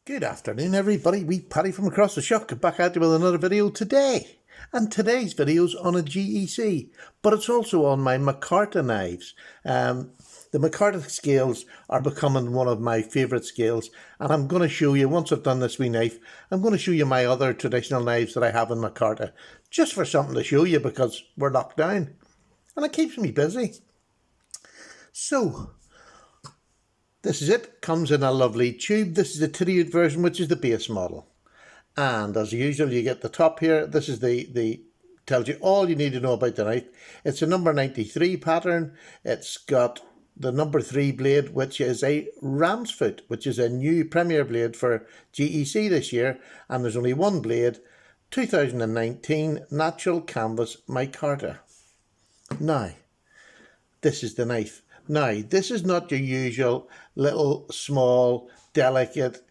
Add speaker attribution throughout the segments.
Speaker 1: Good afternoon, everybody. Wee Paddy from across the shop, back at you with another video today. And today's video's on a GEC, but it's also on my micarta knives. The micarta scales are becoming one of my favourite scales, and I'm going to show you, once I've done this wee knife, I'm going to show you my other traditional knives that I have in micarta, just for something to show you because we're locked down, and it keeps me busy. So, this is it. Comes in a lovely tube. This is the titty version, which is the base model. And as usual, you get the top here. This is the tells you all you need to know about the knife. It's a number 93 pattern. It's got the number 3 blade, which is a Ramsfoot, which is a new premier blade for GEC this year. And there's only one blade, 2019 natural canvas micarta. Now, this is the knife. Now, this is not your usual little, small, delicate,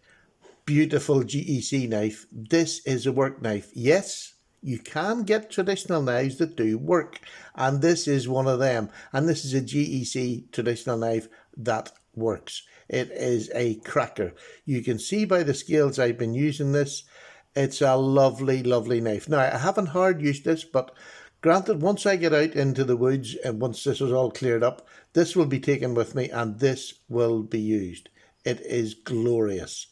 Speaker 1: beautiful GEC knife. This is a work knife. Yes, you can get traditional knives that do work, and this is one of them. And this is a GEC traditional knife that works. It is a cracker. You can see by the scales I've been using this, it's a lovely, lovely knife. Now, I haven't hard used this, but granted, once I get out into the woods and once this is all cleared up, this will be taken with me and this will be used. It is glorious.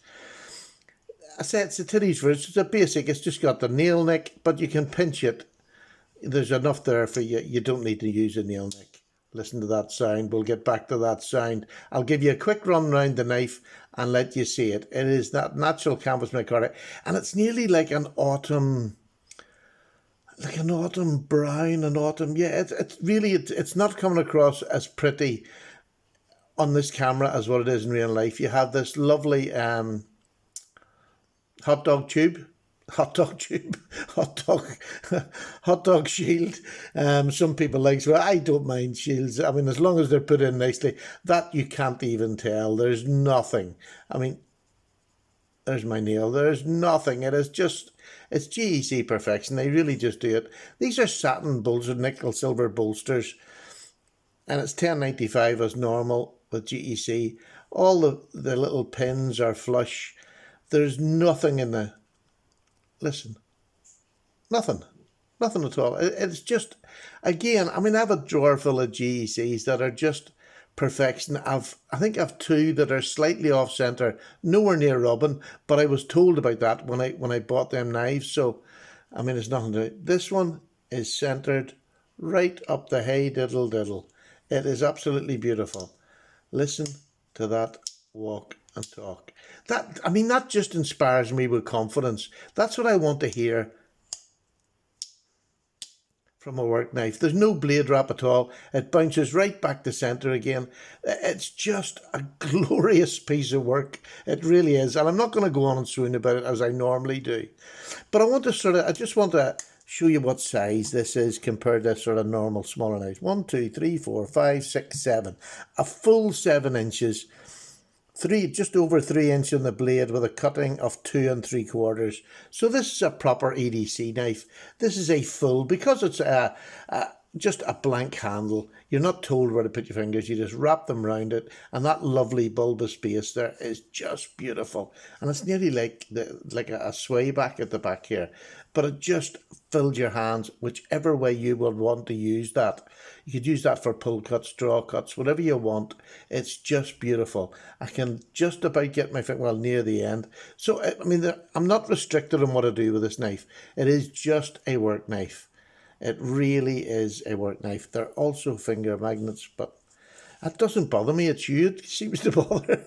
Speaker 1: I said it's a titties version. It's a basic. It's just got the nail nick, but you can pinch it. There's enough there for you. You don't need to use a nail nick. Listen to that sound. We'll get back to that sound. I'll give you a quick run round the knife and let you see it. It is that natural canvas micarta, and it's nearly like an autumn... like an autumn brown, an autumn, yeah, it's not coming across as pretty on this camera as what it is in real life. You have this lovely hot dog shield. Some people like, well, I don't mind shields. I mean, as long as they're put in nicely, that you can't even tell. There's nothing. I mean, there's my nail. There's nothing. It is just, it's GEC perfection. They really just do it. These are satin bolsters, nickel silver bolsters, and it's $10.95 as normal with GEC. All the little pins are flush. There's nothing in the, listen, nothing at all. It's just, again, I mean, I have a drawer full of GECs that are just perfection. I think I've two that are slightly off center, nowhere near rubbing, but I was told about that when I bought them knives. So I mean, it's nothing to it. This one is centered right up the hey diddle diddle. It is absolutely beautiful. Listen to that walk and talk. That, I mean, that just inspires me with confidence. That's what I want to hear from a work knife. There's no blade wrap at all. It bounces right back to centre again. It's just a glorious piece of work. It really is. And I'm not going to go on and swoon about it as I normally do. But I just want to show you what size this is compared to sort of normal smaller knives. 1, 2, 3, 4, 5, 6, 7. A full 7 inches. Just over 3 inches on the blade with a cutting of 2 3/4. So this is a proper EDC knife. This is a full, because it's just a blank handle. You're not told where to put your fingers. You just wrap them around it, and that lovely bulbous base there is just beautiful. And it's nearly like a sway back at the back here, but it just fills your hands whichever way you would want to use that. You could use that for pull cuts, draw cuts, whatever you want. It's just beautiful. I can just about get my finger, well, near the end. So, I mean, I'm not restricted on what I do with this knife. It is just a work knife. It really is a work knife. They're also finger magnets, but that doesn't bother me. It's you it seems to bother.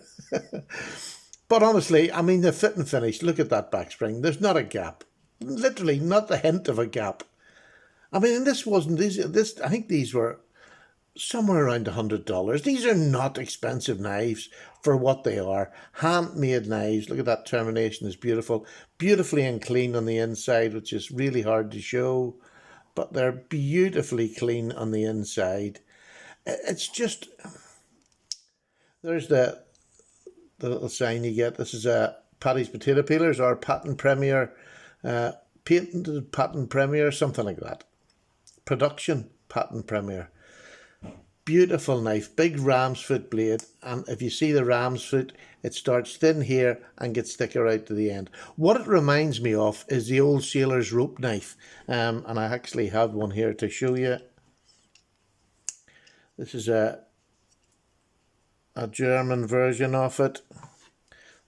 Speaker 1: But honestly, I mean, the fit and finish, look at that back spring. There's not a gap. Literally not a hint of a gap. I mean, and I think these were somewhere around $100. These are not expensive knives for what they are. Handmade knives. Look at that termination, is beautiful. Beautifully and clean on the inside, which is really hard to show, but they're beautifully clean on the inside. It's just, there's the little sign you get. This is Paddy's Potato Peelers, or Patent Premier, Patent Premier, something like that. Production Patent Premier. Beautiful knife, big ram's foot blade, and if you see the ram's foot, it starts thin here and gets thicker out to the end. What it reminds me of is the old sailor's rope knife, and I actually have one here to show you. This is a German version of it,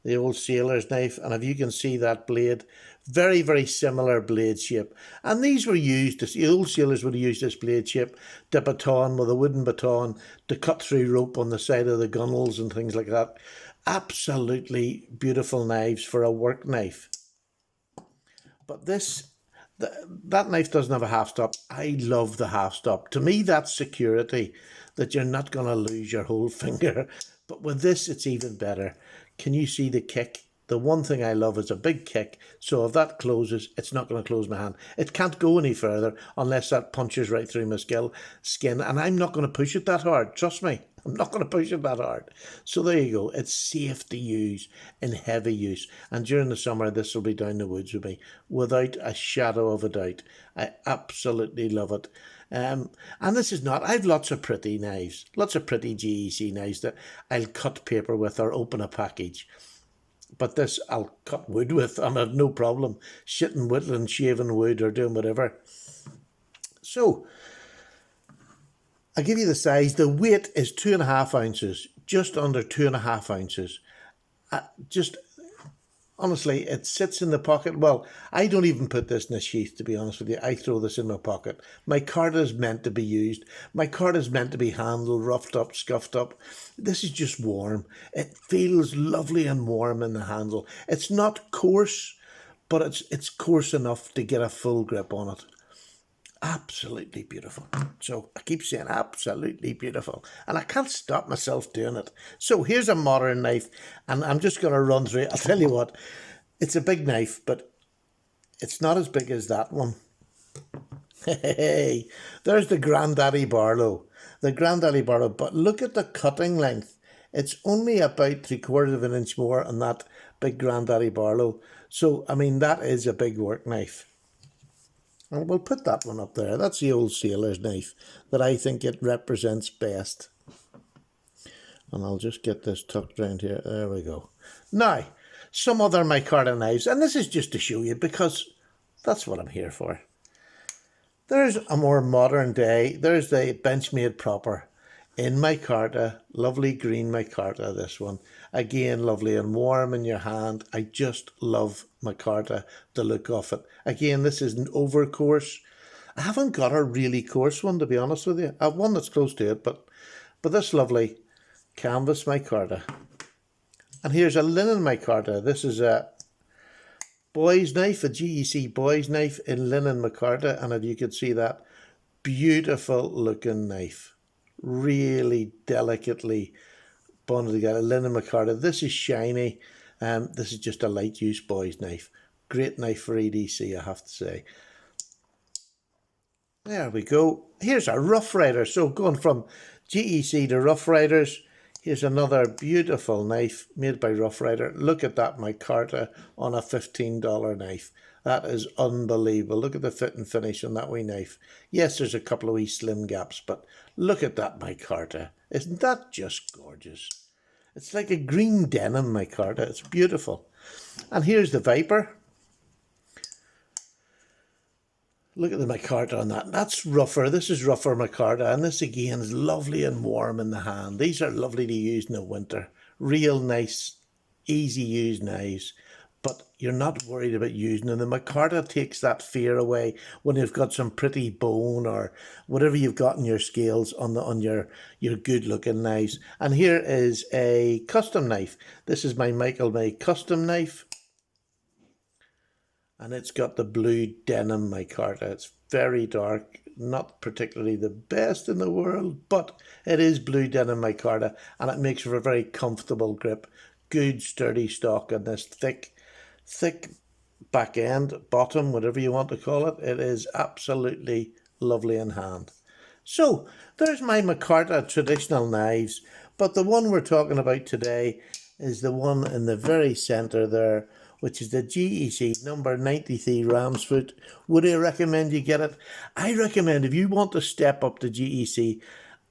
Speaker 1: the old sailor's knife, and if you can see that blade, very, very similar blade shape. And these were used, the old sailors would have used this blade shape to baton, with a wooden baton, to cut through rope on the side of the gunnels and things like that. Absolutely beautiful knives for a work knife. But that knife doesn't have a half stop. I love the half stop. To me, that's security, that you're not going to lose your whole finger. But with this, it's even better. Can you see the kick? The one thing I love is a big kick. So if that closes, it's not going to close my hand. It can't go any further unless that punches right through my skin. And I'm not going to push it that hard. Trust me, I'm not going to push it that hard. So there you go. It's safe to use in heavy use. And during the summer, this will be down the woods with me without a shadow of a doubt. I absolutely love it. And this is not, I've lots of pretty knives, lots of pretty G.E.C knives that I'll cut paper with or open a package. But this I'll cut wood with, and I've no problem sitting whittling, shaving wood or doing whatever. So I'll give you the size. The weight is 2.5 ounces, just under 2.5 ounces. Honestly, it sits in the pocket. Well, I don't even put this in a sheath, to be honest with you. I throw this in my pocket. Micarta is meant to be used. Micarta is meant to be handled, roughed up, scuffed up. This is just warm. It feels lovely and warm in the handle. It's not coarse, but it's coarse enough to get a full grip on it. Absolutely beautiful. So I keep saying absolutely beautiful, and I can't stop myself doing it. So here's a modern knife, and I'm just going to run through it. I'll tell you what, it's a big knife, but it's not as big as that one. Hey, there's the Grandaddy Barlow. The Grandaddy Barlow, but look at the cutting length. It's only about 3/4 of an inch more on that big Grandaddy Barlow. So, I mean, that is a big work knife. And we'll put that one up there. That's the old sailor's knife that I think it represents best. And I'll just get this tucked around here. There we go. Now, some other micarta knives. And this is just to show you, because that's what I'm here for. There's a more modern day. There's the Benchmade Proper in micarta. Lovely green micarta, this one. Again, lovely and warm in your hand. I just love micarta, the look of it. Again, this isn't over coarse. I haven't got a really coarse one, to be honest with you. I have one that's close to it, but this lovely canvas micarta. And here's a linen micarta. This is a boy's knife, a G.E.C boy's knife in linen micarta. And if you could see that, beautiful looking knife. Really delicately bonded together, linen micarta. This is shiny. This is just a light use boy's knife. Great knife for EDC, I have to say. There we go. Here's a Rough Rider. So going from G.E.C to Rough Riders, here's another beautiful knife made by Rough Rider. Look at that micarta on a $15 knife. That is unbelievable. Look at the fit and finish on that wee knife. Yes, there's a couple of wee slim gaps, but look at that micarta. Isn't that just gorgeous? It's like a green denim micarta. It's beautiful. And here's the Viper. Look at the micarta on that. That's rougher. This is rougher micarta. And this again is lovely and warm in the hand. These are lovely to use in the winter. Real nice, easy use knives. But you're not worried about using them. The micarta takes that fear away when you've got some pretty bone or whatever you've got in your scales on your good looking knives. And here is a custom knife. This is my Michael May custom knife. And it's got the blue denim micarta. It's very dark, not particularly the best in the world, but it is blue denim micarta, and it makes for a very comfortable grip. Good sturdy stock on this thick back end, bottom, whatever you want to call it. It is absolutely lovely in hand. So there's my micarta traditional knives, but the one we're talking about today is the one in the very center there, which is the G.E.C number 93 Ramsfoot. Would I recommend you get it? I recommend, if you want to step up to G.E.C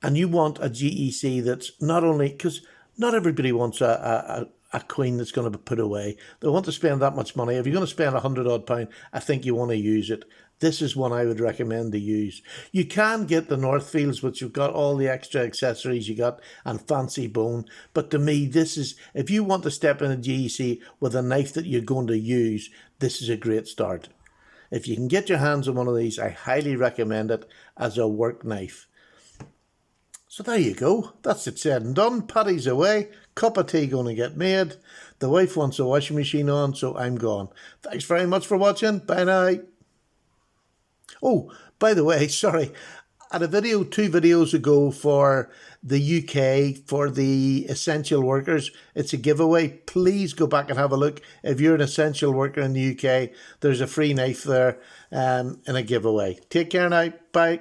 Speaker 1: and you want a GEC that's not only, because not everybody wants a coin that's going to be put away. They want to spend that much money. If you're going to spend £100 odd, I think you want to use it. This is one I would recommend to use. You can get the Northfields, which you've got all the extra accessories you got and fancy bone. But to me, this is, if you want to step in a GEC with a knife that you're going to use, this is a great start. If you can get your hands on one of these, I highly recommend it as a work knife. So there you go. That's it said and done. Paddy's away. Cup of tea going to get made. The wife wants the washing machine on, so I'm gone. Thanks very much for watching. Bye now. Oh, by the way, sorry. I had a video 2 videos ago for the UK, for the essential workers. It's a giveaway. Please go back and have a look. If you're an essential worker in the UK, there's a free knife there in a giveaway. Take care now. Bye.